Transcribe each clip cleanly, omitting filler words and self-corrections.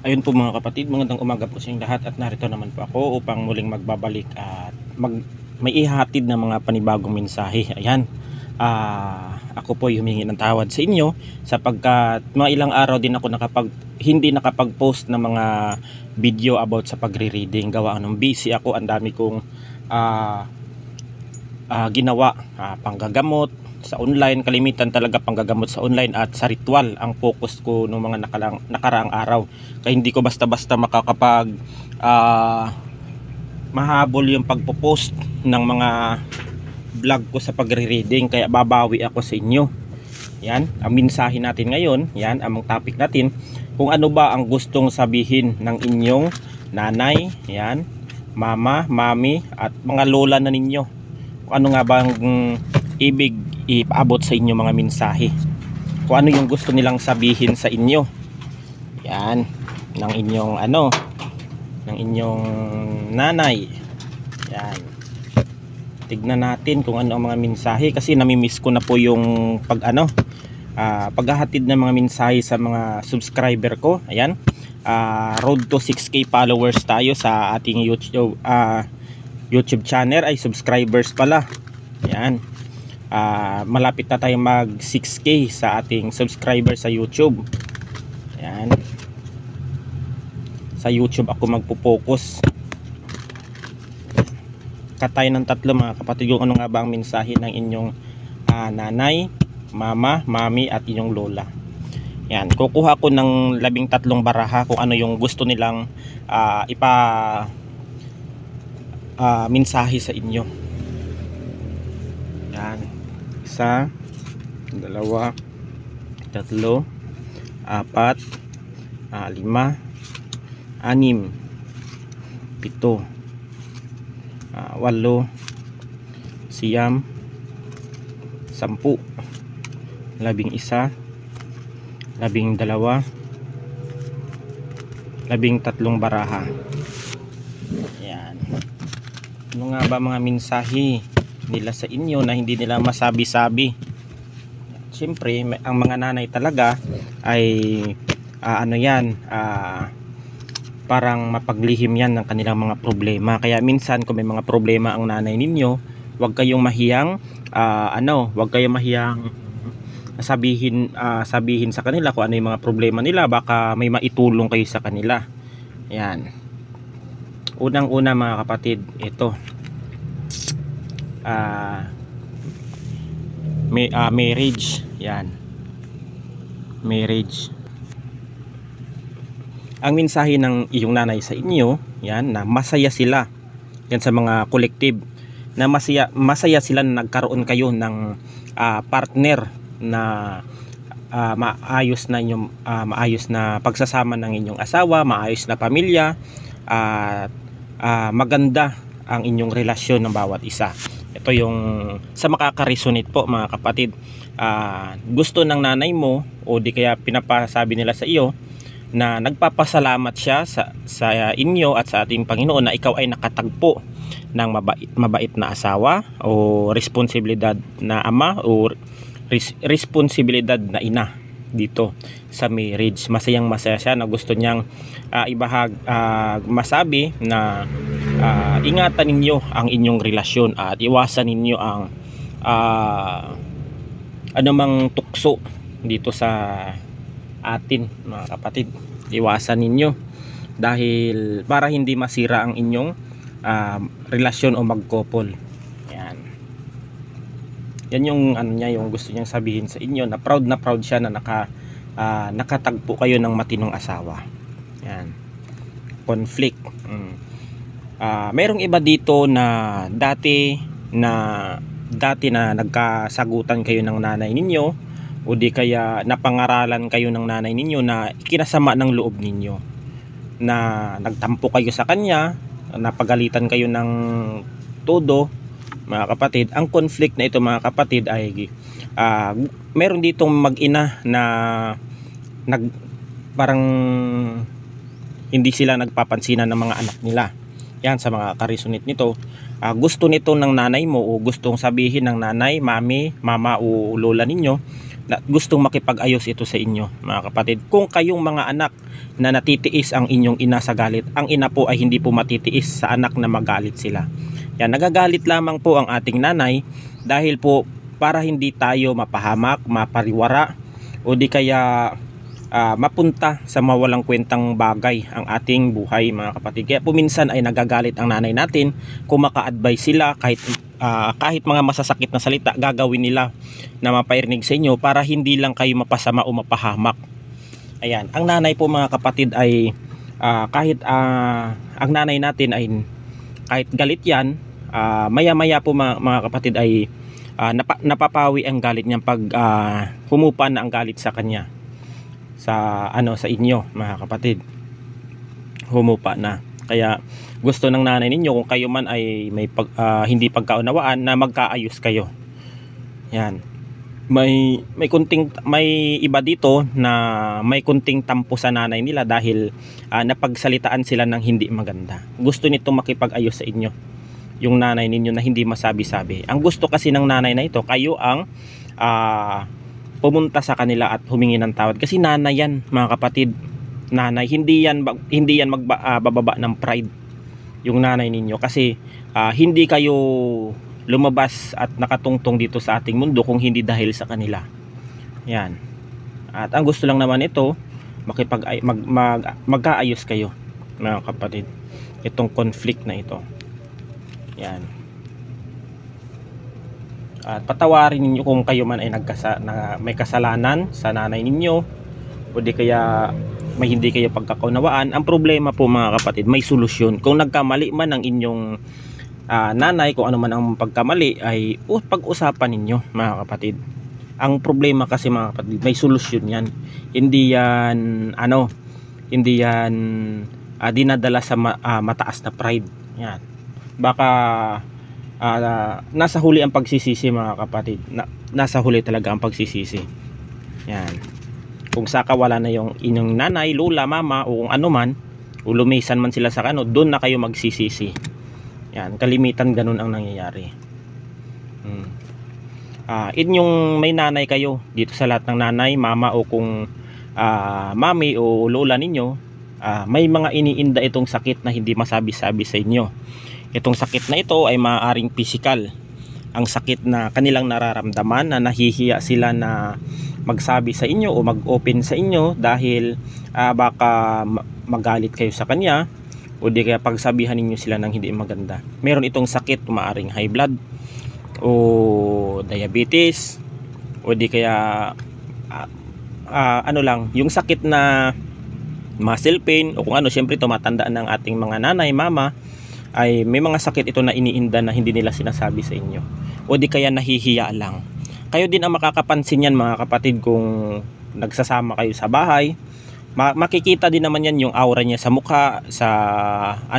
Ayun po mga kapatid, magandang umaga po sa inyong lahat at narito naman po ako upang muling magbabalik at may ihahatid na mga panibagong mensahe. Ayan, ako po humingi ng tawad sa inyo sapagkat mga ilang araw din ako hindi nakapag-post ng mga video about sa pagre-reading. Gawa ng busy ako, ang dami kong ginawa, panggagamot sa online, kalimitan talaga panggagamot sa online at sa ritual ang focus ko ng mga nakaraang araw. Kaya hindi ko basta-basta makakapag mahabol yung pagpo-post ng mga vlog ko sa pagre-reading, kaya babawi ako sa inyo. Yan, ang mensahe natin ngayon, yan ang topic natin, kung ano ba ang gustong sabihin ng inyong nanay, yan, mama, mami at mga lola na ninyo. Kung ano nga bang ibig ipaabot sa inyo mga mensahe, kung ano yung gusto nilang sabihin sa inyo, yan, ng inyong ng inyong nanay. Yan, tignan natin kung ano ang mga mensahe, kasi namimiss ko na po yung paghahatid ng mga mensahe sa mga subscriber ko. Ayan, road to 6k followers tayo sa ating YouTube channel, ay subscribers pala. Ayan, malapit na tayo mag 6k sa ating subscriber sa YouTube. Ayan, sa YouTube ako magpo-focus. Katay ng tatlo mga kapatid, yung ano nga ba ang mensahe ng inyong nanay, mama, mami at inyong lola. Yan, kukuha ko ng 13 baraha kung ano yung gusto nilang mensahe sa inyo. Yan, 1, 2, 3, 4, 5, 6, 7, 8, 9, 10, 11, 12, 13 baraha. Yan, ano nga ba mga mensahe nila sa inyo na hindi nila masabi-sabi? Siyempre, ang mga nanay talaga ay parang mapaglihim yan ng kanilang mga problema. Kaya minsan kung may mga problema ang nanay ninyo, huwag kayong mahiyang sabihin sa kanila kung ano yung mga problema nila. Baka may maitulong kayo sa kanila. Yan, unang-una mga kapatid, ito marriage. Yan, marriage. Ang mensahe ng iyong nanay sa inyo, yan, na masaya sila yan sa mga collective, na masaya sila na nagkaroon kayo ng partner na maayos na pagsasama ng inyong asawa, maayos na pamilya, at maganda ang inyong relasyon ng bawat isa. Ito yung sa makaka-resonate po mga kapatid. Gusto ng nanay mo, o di kaya pinapasabi nila sa iyo na nagpapasalamat siya sa inyo at sa ating Panginoon na ikaw ay nakatagpo ng mabait na asawa, o responsibilidad na ama, o responsibilidad na ina dito sa marriage. Masayang masaya siya na gusto niyang masabi na ingatan ninyo ang inyong relasyon at iwasan ninyo ang anumang tukso dito sa atin mga kapatid. Iwasan ninyo, dahil para hindi masira ang inyong relasyon o magkopol. Yan yung yung gusto niyang sabihin sa inyo, na proud siya na nakatagpo kayo ng matinong asawa. Yan, conflict. Merong iba dito na dati na nagkasagutan kayo ng nanay ninyo, o di kaya napangaralan kayo ng nanay ninyo na kinasama ng loob ninyo, na nagtampo kayo sa kanya, napagalitan kayo ng todo mga kapatid. Ang conflict na ito mga kapatid ay meron ditong mag-ina na parang hindi sila nagpapansinan ng mga anak nila. Yan, sa mga karesonate nito, gusto nito ng nanay mo, o gustong sabihin ng nanay, mami, mama o lola ninyo, na gustong makipag-ayos ito sa inyo, mga kapatid. Kung kayong mga anak na natitiis ang inyong ina sa galit, ang ina po ay hindi po matitiis sa anak na magalit sila. Yan, nagagalit lamang po ang ating nanay dahil po para hindi tayo mapahamak, mapariwara, o di kaya mapunta sa mawalang kwentang bagay ang ating buhay, mga kapatid. Kaya po minsan ay nagagalit ang nanay natin kung maka-advise sila kahit mga masasakit na salita gagawin nila na maparinig sa inyo para hindi lang kayo mapasama o mapahamak. Ayan, ang nanay po, mga kapatid, ay kahit ang nanay natin ay kahit galit yan, maya-maya po, mga kapatid, ay napapawi ang galit niya pag humupa na ang galit sa kanya. Sa inyo, mga kapatid, humupa na. Kaya gusto ng nanay ninyo, kung kayo man ay may hindi pagkaunawaan, na magkaayos kayo. Yan, may iba dito na may kunting tampo sa nanay nila dahil napagsalitaan sila ng hindi maganda. Gusto nito makipag-ayos sa inyo, yung nanay ninyo na hindi masabi-sabi. Ang gusto kasi ng nanay na ito, kayo ang pumunta sa kanila at humingi ng tawad, kasi nanay yan, mga kapatid. Nanay, hindi yan magbababa ng pride yung nanay ninyo, kasi hindi kayo lumabas at nakatungtong dito sa ating mundo kung hindi dahil sa kanila. Yan, at ang gusto lang naman ito, magkaayos kayo, mga kapatid, itong conflict na ito. Yan, at patawarin ninyo kung kayo man ay may kasalanan sa nanay ninyo, o di kaya may hindi kayo pagkakaunawaan. Ang problema po, mga kapatid, may solusyon. Kung nagkamali man ang inyong nanay, kung ano man ang pagkamali, ay pag-usapan ninyo, mga kapatid. Ang problema kasi, mga kapatid, may solusyon yan. Hindi yan dinadala sa mataas na pride. Yan, baka nasa huli ang pagsisisi, mga kapatid. Nasa huli talaga ang pagsisisi. Yan, kung saka wala na yung inyong nanay, lola, mama, o kung ano man, o lumisan man sila sa doon na kayo magsisisi. Yan, kalimitan ganun ang nangyayari. Inyong may nanay kayo dito, sa lahat ng nanay, mama, o kung mami o lola ninyo, may mga iniinda itong sakit na hindi masabi-sabi sa inyo. Itong sakit na ito ay maaaring physical. Ang sakit na kanilang nararamdaman, na nahihiya sila na magsabi sa inyo o mag-open sa inyo dahil baka magalit kayo sa kanya, o di kaya pagsabihan ninyo sila ng hindi maganda. Meron itong sakit, maaaring high blood o diabetes, o di kaya yung sakit na muscle pain, o kung ano. Siyempre tumatandaan ng ating mga nanay, mama, ay may mga sakit ito na iniinda na hindi nila sinasabi sa inyo, o di kaya nahihiya lang. Kayo din ang makakapansin yan, mga kapatid, kung nagsasama kayo sa bahay. Makikita din naman yan yung aura niya sa mukha, sa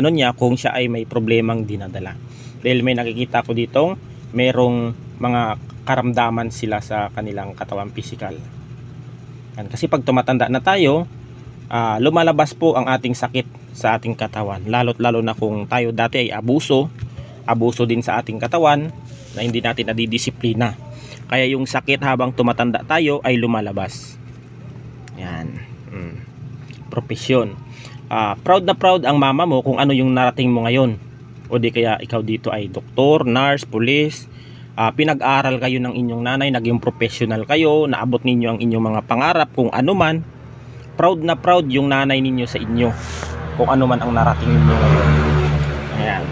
niya, kung siya ay may problemang dinadala. Dahil may nakikita ko ditong merong mga karamdaman sila sa kanilang katawan, physical. Yan, kasi pag tumatanda na tayo, lumalabas po ang ating sakit sa ating katawan, lalo na kung tayo dati ay abuso din sa ating katawan na hindi natin nadidisiplina. Kaya yung sakit habang tumatanda tayo ay lumalabas. Yan, profesyon. Proud na proud ang mama mo kung ano yung narating mo ngayon, o di kaya ikaw dito ay doktor, nurse, police. Pinag-aral kayo ng inyong nanay, naging professional kayo, naabot ninyo ang inyong mga pangarap, kung ano man. Proud na proud yung nanay ninyo sa inyo kung ano man ang narating ninyo ngayon. Ayan,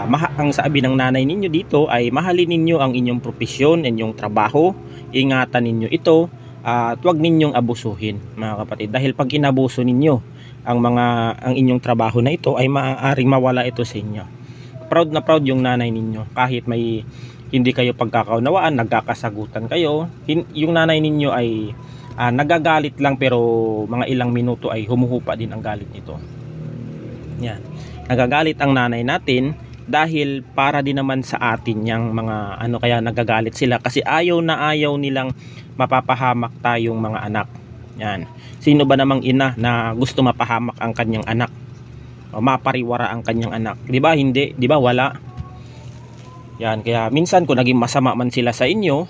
ang sabi ng nanay ninyo dito ay mahalin ninyo ang inyong profesyon, inyong trabaho, ingatan ninyo ito, at huwag ninyong abusuhin, mga kapatid, dahil pag inabuso ninyo ang inyong trabaho na ito, ay maaaring mawala ito sa inyo. Proud na proud yung nanay ninyo, kahit may hindi kayo pagkakaunawaan, nagkakasagutan kayo, yung nanay ninyo ay nagagalit lang, pero mga ilang minuto ay humuhupa din ang galit nito. Yan, nagagalit ang nanay natin dahil para din naman sa atin yung mga kaya nagagalit sila, kasi ayaw nilang mapapahamak tayong mga anak. Yan, sino ba namang ina na gusto mapahamak ang kanyang anak o mapariwara ang kanyang anak? Di ba hindi? Di ba wala? Yan, kaya minsan kung naging masama man sila sa inyo,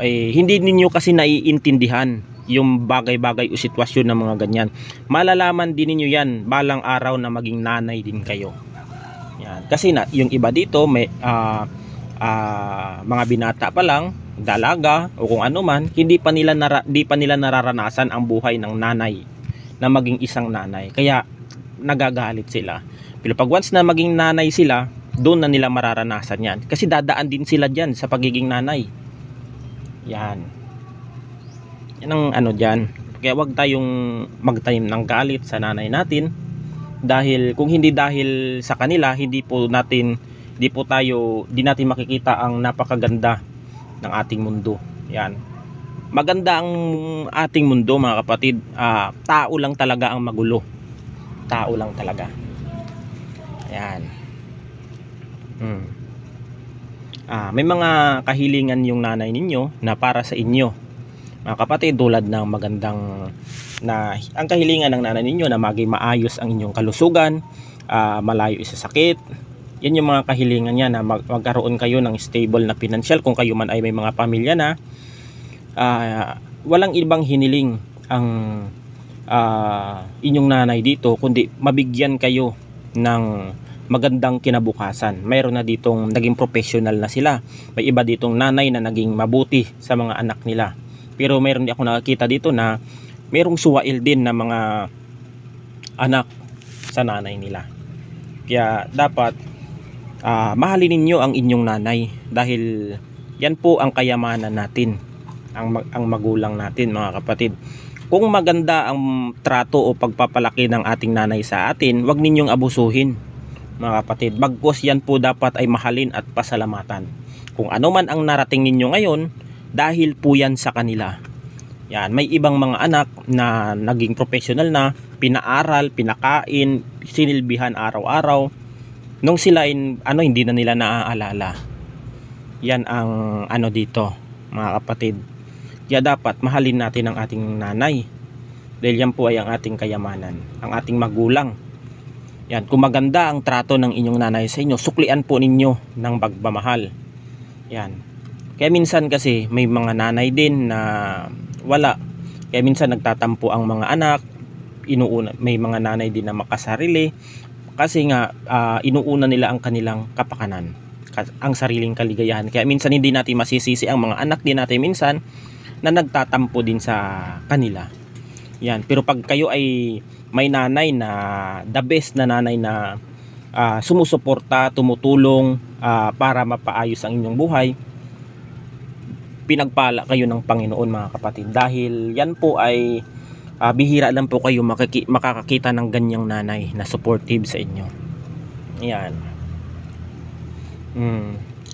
hindi ninyo kasi naiintindihan yung bagay-bagay o sitwasyon ng mga ganyan. Malalaman din ninyo yan balang araw na maging nanay din kayo. Yan. Kasi yung iba dito may mga binata pa lang, dalaga o kung ano man, di pa nila nararanasan ang buhay ng nanay, na maging isang nanay. Kaya nagagalit sila. Pero pag once na maging nanay sila, doon na nila mararanasan yan. Kasi dadaan din sila dyan sa pagiging nanay. Yan. Yan ang ano dyan. Kaya wag tayong magtanim ng galit sa nanay natin. Dahil kung hindi dahil sa kanila, di natin makikita ang napakaganda ng ating mundo. Yan. Maganda ang ating mundo, mga kapatid. Tao lang talaga ang magulo. Tao lang talaga. Yan. May mga kahilingan yung nanay ninyo na para sa inyo, mga kapatid, tulad ng magandang ang kahilingan ng nanay ninyo na maging maayos ang inyong kalusugan, malayo sa sakit. Yan yung mga kahilingan niya, na magkaroon kayo ng stable na financial kung kayo man ay may mga pamilya na. Walang ibang hiniling ang inyong nanay dito, kundi mabigyan kayo ng magandang kinabukasan. Mayroon na ditong naging professional na sila. May iba ditong nanay na naging mabuti sa mga anak nila. Pero mayroon din ako nakakita dito na mayroong suwail din na mga anak sa nanay nila. Kaya dapat mahalin ninyo ang inyong nanay, dahil yan po ang kayamanan natin, ang magulang natin, mga kapatid. Kung maganda ang trato o pagpapalaki ng ating nanay sa atin, wag ninyong abusuhin, mga kapatid. Bagkus yan po dapat ay mahalin at pasalamatan. Kung ano man ang narating ninyo ngayon, dahil po yan sa kanila. Yan, may ibang mga anak na naging professional na, pinaaral, pinakain, sinilbihan araw-araw. Nung sila hindi na nila naaalala. Yan ang dito, mga kapatid. Kaya dapat mahalin natin ang ating nanay, dahil yan po ay ang ating kayamanan, ang ating magulang. Yan, kung maganda ang trato ng inyong nanay sa inyo, suklian po ninyo ng pagmamahal. Yan. Kaya minsan kasi may mga nanay din na wala. Kaya minsan nagtatampo ang mga anak. May mga nanay din na makasarili. Kasi nga inuuna nila ang kanilang kapakanan, ang sariling kaligayahan. Kaya minsan hindi natin masisisi ang mga anak din natin minsan na nagtatampo din sa kanila. Yan. Pero pag kayo ay may nanay na the best na nanay na sumusuporta, tumutulong para mapaayos ang inyong buhay, pinagpala kayo ng Panginoon, mga kapatid. Dahil yan po ay bihira lang po kayo makakakita ng ganyang nanay na supportive sa inyo. Yan.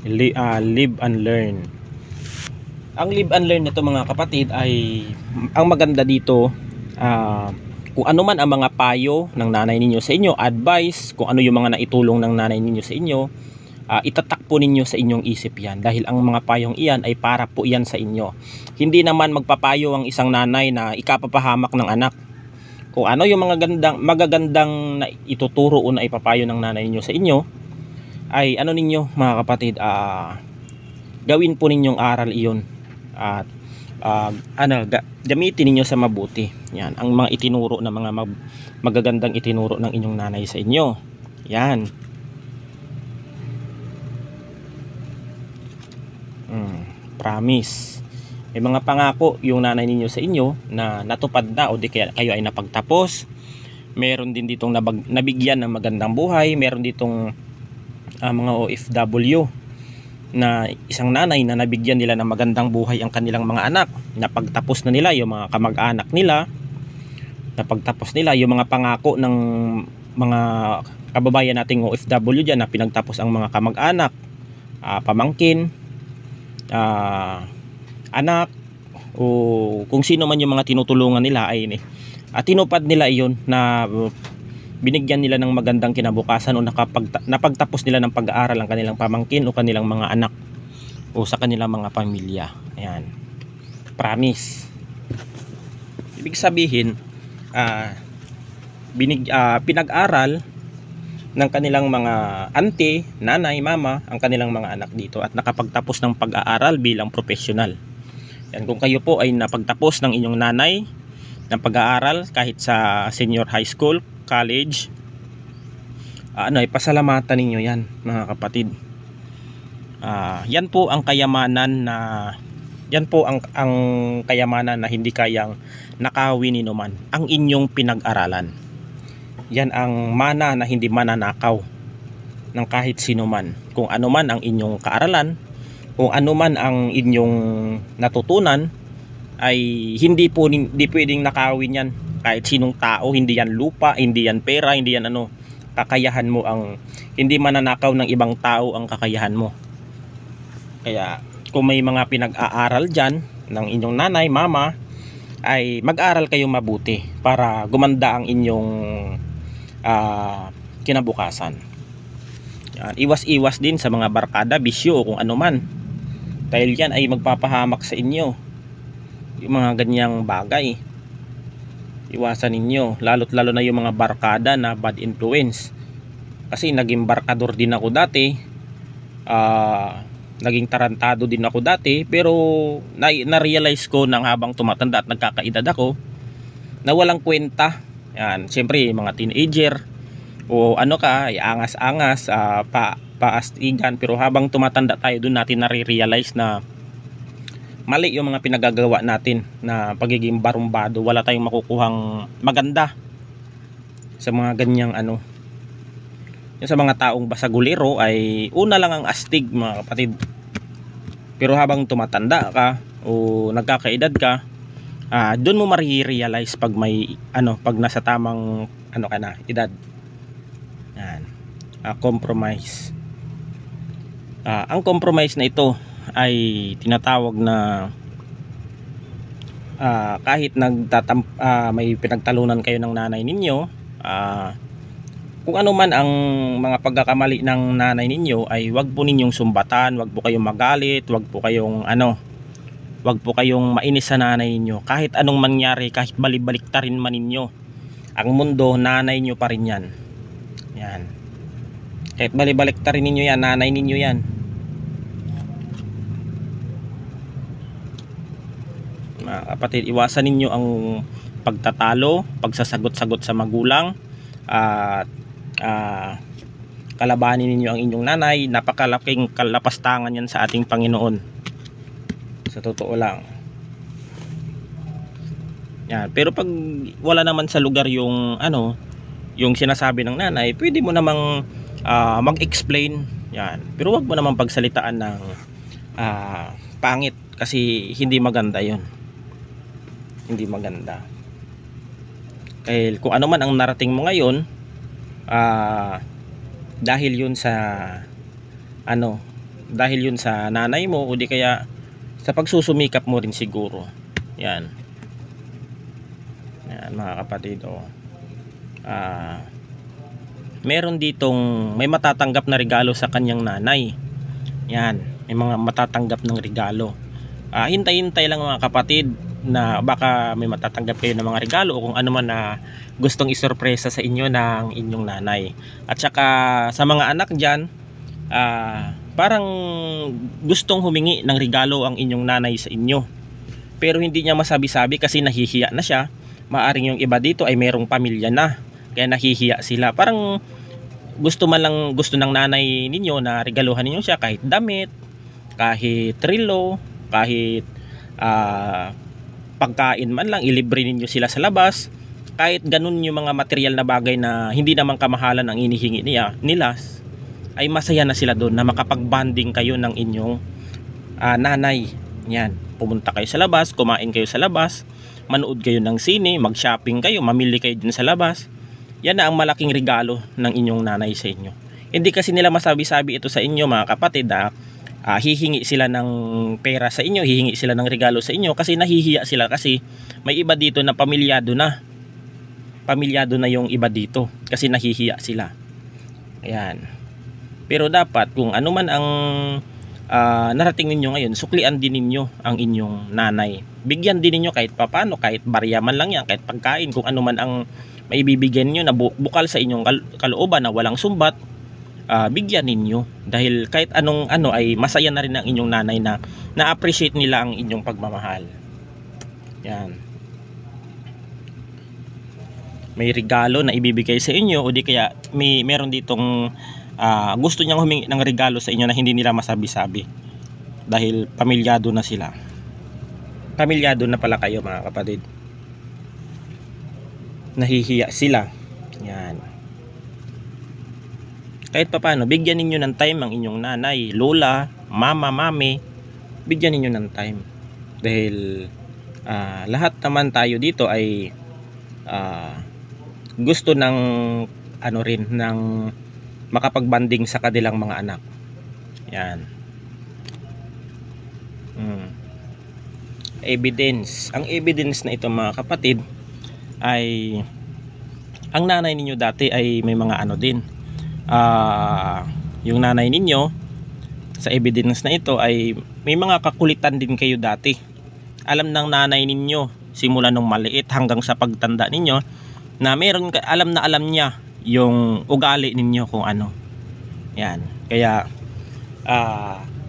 Live and learn. Ang live and learn nito, mga kapatid, ay ang maganda dito, kung ano man ang mga payo ng nanay ninyo sa inyo, advice, kung ano yung mga naitulong ng nanay ninyo sa inyo, itatak po ninyo sa inyong isip yan, dahil ang mga payong iyan ay para po yan sa inyo. Hindi naman magpapayo ang isang nanay na ikapapahamak ng anak. Kung ano yung mga magagandang na ituturo o na ipapayo ng nanay ninyo sa inyo, ay ninyo, mga kapatid, gawin po ninyong aral iyon, at gamitin ninyo sa mabuti. Yan ang mga itinuro na mga magagandang itinuro ng inyong nanay sa inyo. Yan. Promise. May mga pangako yung nanay ninyo sa inyo na natupad na, o di kaya kayo ay napagtapos. Meron din ditong nabigyan ng magandang buhay. Meron ditong mga OFW na isang nanay na nabigyan nila ng magandang buhay ang kanilang mga anak. Napagtapos na nila yung mga kamag-anak nila. Napagtapos nila yung mga pangako ng mga kababayan nating OFW dyan na pinagtapos ang mga kamag-anak, pamangkin, anak, o kung sino man yung mga tinutulungan nila, ay tinupad nila iyon, na binigyan nila ng magandang kinabukasan, o napagtapos nila ng pag-aaral ang kanilang pamangkin o kanilang mga anak o sa kanilang mga pamilya. Ayan. Promise. Ibig sabihin, pinag-aral ng kanilang mga auntie, nanay, mama ang kanilang mga anak dito, at nakapagtapos ng pag-aaral bilang professional. Yan, kung kayo po ay napagtapos ng inyong nanay ng pag-aaral kahit sa senior high school, college, ipasalamatan ninyo yan mga kapatid. Yan po ang kayamanan na kayamanan na hindi kayang nakawin ni numan, ang inyong pinag-aralan. Yan ang mana na hindi mananakaw ng kahit sino man. Kung ano man ang inyong kaaralan, kung ano man ang inyong natutunan, ay hindi pwedeng nakawin yan kahit sinong tao. Hindi yan lupa, hindi yan pera, hindi yan kakayahan mo ang hindi mananakaw ng ibang tao ang kakayahan mo. Kaya kung may mga pinag-aaral dyan ng inyong nanay, mama, ay mag-aral kayo mabuti para gumanda ang inyong kinabukasan. Yan. Iwas-iwas din sa mga barkada, bisyo, kung ano man, dahil yan ay magpapahamak sa inyo. Yung mga ganyang bagay, iwasan ninyo, lalo't lalo na yung mga barkada na bad influence. Kasi naging barkador din ako dati, naging tarantado din ako dati, pero na-realize ko nang habang tumatanda at nagkakaedad ako na walang kwenta. Yan, siyempre mga teenager o angas-angas, paastigan, pero habang tumatanda tayo, doon natin nare-realize na mali yung mga pinagagawa natin na pagiging barumbado. Wala tayong makukuhang maganda sa mga ganyang yung sa mga taong basagulero ay una lang ang astig mga kapatid, pero habang tumatanda ka o nagkakaedad ka, doon mo marirealize pag may pag nasa tamang ka na edad. Yan, compromise. Ang compromise na ito ay tinatawag na kahit may pinagtalunan kayo ng nanay ninyo, kung ano man ang mga pagkakamali ng nanay ninyo, ay wag po ninyong sumbatan, wag po kayong magalit, wag po kayong mainis sa nanay ninyo. Kahit anong mangyari, kahit balibaliktarin man ninyo ang mundo, nanay nyo pa rin yan. Yan. Kahit balibaliktarin ninyo yan, nanay ninyo yan. Mga kapatid, iwasan ninyo ang pagtatalo, pagsasagot-sagot sa magulang, at kalabanin ninyo ang inyong nanay. Napakalaking kalapastangan yan sa ating Panginoon, sa totoo lang. Yan. Pero pag wala naman sa lugar yung yung sinasabi ng nanay, pwede mo namang mag-explain. Yan. Pero wag mo namang pagsalitaan ng pangit, kasi hindi maganda yon. Hindi maganda. Kaya kung ano man ang narating mo ngayon, dahil yun sa nanay mo, o di kaya sa pagsusumikap mo rin siguro. Yan. Yan mga kapatid, meron ditong may matatanggap na regalo sa kanyang nanay. Yan, may mga matatanggap ng regalo. Hintay-hintay lang mga kapatid na baka may matatanggap kayo ng mga regalo o kung ano man na gustong isorpresa sa inyo ng inyong nanay. At saka sa mga anak dyan, parang gustong humingi ng regalo ang inyong nanay sa inyo, pero hindi niya masabi-sabi kasi nahihiya na siya. Maaring yung iba dito ay merong pamilya na, kaya nahihiya sila. Parang gusto ng nanay ninyo na regaluhan ninyo siya kahit damit, kahit relo, kahit pagkain man lang, ilibre ninyo sila sa labas. Kahit ganun yung mga material na bagay na hindi naman kamahalan ang inihingi nila, ay masaya na sila doon na makapag-bonding kayo ng inyong nanay. Yan, pumunta kayo sa labas, kumain kayo sa labas, manood kayo ng sine, mag-shopping kayo, mamili kayo din sa labas. Yan na ang malaking regalo ng inyong nanay sa inyo. Hindi kasi nila masabi-sabi ito sa inyo mga kapatid, hihingi sila ng pera sa inyo, hihingi sila ng regalo sa inyo kasi nahihiya sila, kasi may iba dito na pamilyado na yung iba dito kasi nahihiya sila. Ayan. Pero dapat kung ano man ang narating ninyo ngayon, suklian din ninyo ang inyong nanay. Bigyan din ninyo kahit papano, kahit barya man lang yan, kahit pagkain, kung ano man ang maibibigyan nyo na bukal sa inyong kalooban na walang sumbat, bigyan ninyo, dahil kahit anong ano ay masaya na rin ang inyong nanay na na-appreciate nila ang inyong pagmamahal. Yan. May regalo na ibibigay sa inyo, o di kaya meron ditong gusto niyang humingi ng regalo sa inyo na hindi nila masabi-sabi dahil pamilyado na sila. Pamilyado na pala kayo, mga kapatid. Nahihiya sila. Yan. Kahit papaano, bigyan ninyo ng time ang inyong nanay, lola, mama, mami. Bigyan ninyo ng time. Dahil lahat naman tayo dito ay gusto ng ano rin, ng makapagbanding sa kanilang mga anak. Yan. Evidence. Ang evidence na ito, mga kapatid, ay ang nanay ninyo dati ay may mga ano din. Yung nanay ninyo sa evidence na ito ay may mga kakulitan din kayo dati. Alam ng nanay ninyo simula nung maliit hanggang sa pagtanda ninyo na meron alam na alam niya yung ugali ninyo kung ano. Yan. Kaya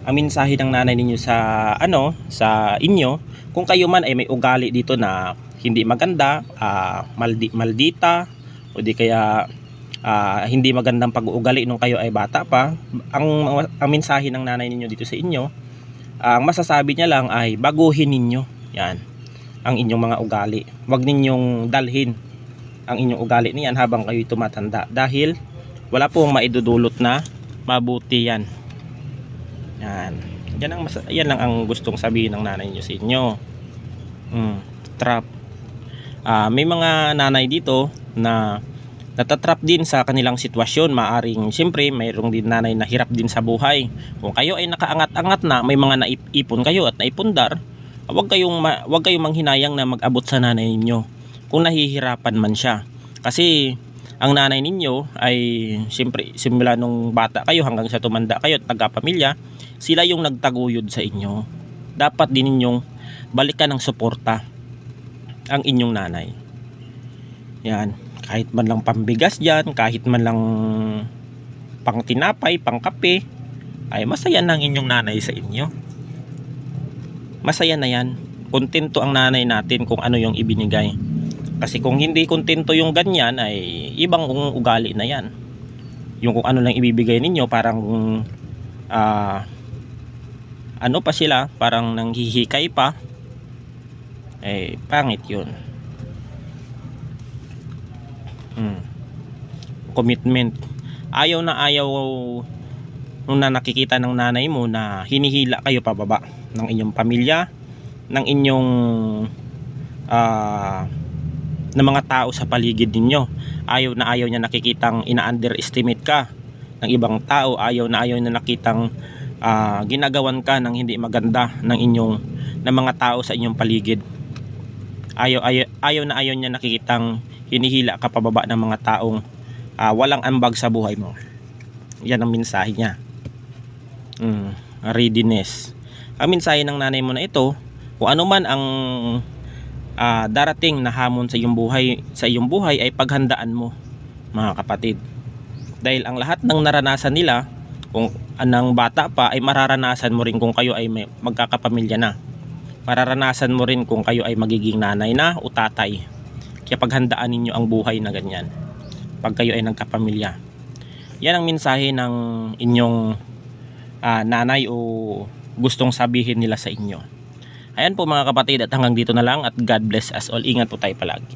ang mensahe ng nanay ninyo sa ano, sa inyo, kung kayo man ay may ugali dito na hindi maganda, maldita, o di kaya hindi magandang pag-uugali nung kayo ay bata pa, ang mensahe ng nanay ninyo dito sa inyo, ang masasabi niya lang ay baguhin ninyo yan ang inyong mga ugali. Huwag ninyong dalhin ang inyong ugali niyan habang kayo tumatanda, dahil wala pong maidudulot na mabuti yan. Yan. Yan lang ang gustong sabihin ng nanay niyo sa inyo. Trap. May mga nanay dito na natatrap din sa kanilang sitwasyon. Maaring siyempre mayroong din nanay na hirap din sa buhay. Kung kayo ay nakaangat-angat na, may mga naipon kayo at naipundar, huwag kayong manghinayang na mag-abot sa nanay ninyo kung nahihirapan man siya. Kasi ang nanay ninyo ay siyempre simula nung bata kayo hanggang sa tumanda kayo at nagkapamilya, sila yung nagtaguyod sa inyo. Dapat din ninyong balikan ng suporta ang inyong nanay. Yan. Kahit man lang pambigas dyan, kahit man lang pang tinapay, pang kape, ay masaya na ang inyong nanay sa inyo. Masaya na yan. Kontento ang nanay natin kung ano yung ibinigay. Kasi kung hindi kontento yung ganyan, ay ibang ugali na yan. Yung kung ano lang ibibigay ninyo, parang ano pa sila, parang nanghihikay pa, eh pangit yun. Commitment. Ayaw na ayaw nung nakikita ng nanay mo na hinihila kayo pababa ng inyong pamilya, ng inyong ng mga tao sa paligid ninyo. Ayaw na ayaw niya nakikitang ina-underestimate ka ng ibang tao. Ayaw na ayaw niya nakitang ginagawan ka ng hindi maganda ng mga tao sa inyong paligid. Ayaw na ayaw niya nakikitang hinihila ka pababa ng mga taong walang ambag sa buhay mo. Yan ang mensahe niya. Readiness. Ang mensahe ng nanay mo na ito, kung ano man ang darating na hamon sa iyong buhay ay paghandaan mo, mga kapatid. Dahil ang lahat ng naranasan nila, kung anang bata pa, ay mararanasan mo rin kung kayo ay magkakapamilya na. Mararanasan mo rin kung kayo ay magiging nanay na o tatay. Kaya paghandaan ninyo ang buhay na ganyan pag kayo ay nagkapamilya. Yan ang mensahe ng inyong nanay o gustong sabihin nila sa inyo. Ayan po, mga kapatid, at hanggang dito na lang, at God bless us all. Ingat po tayo palagi.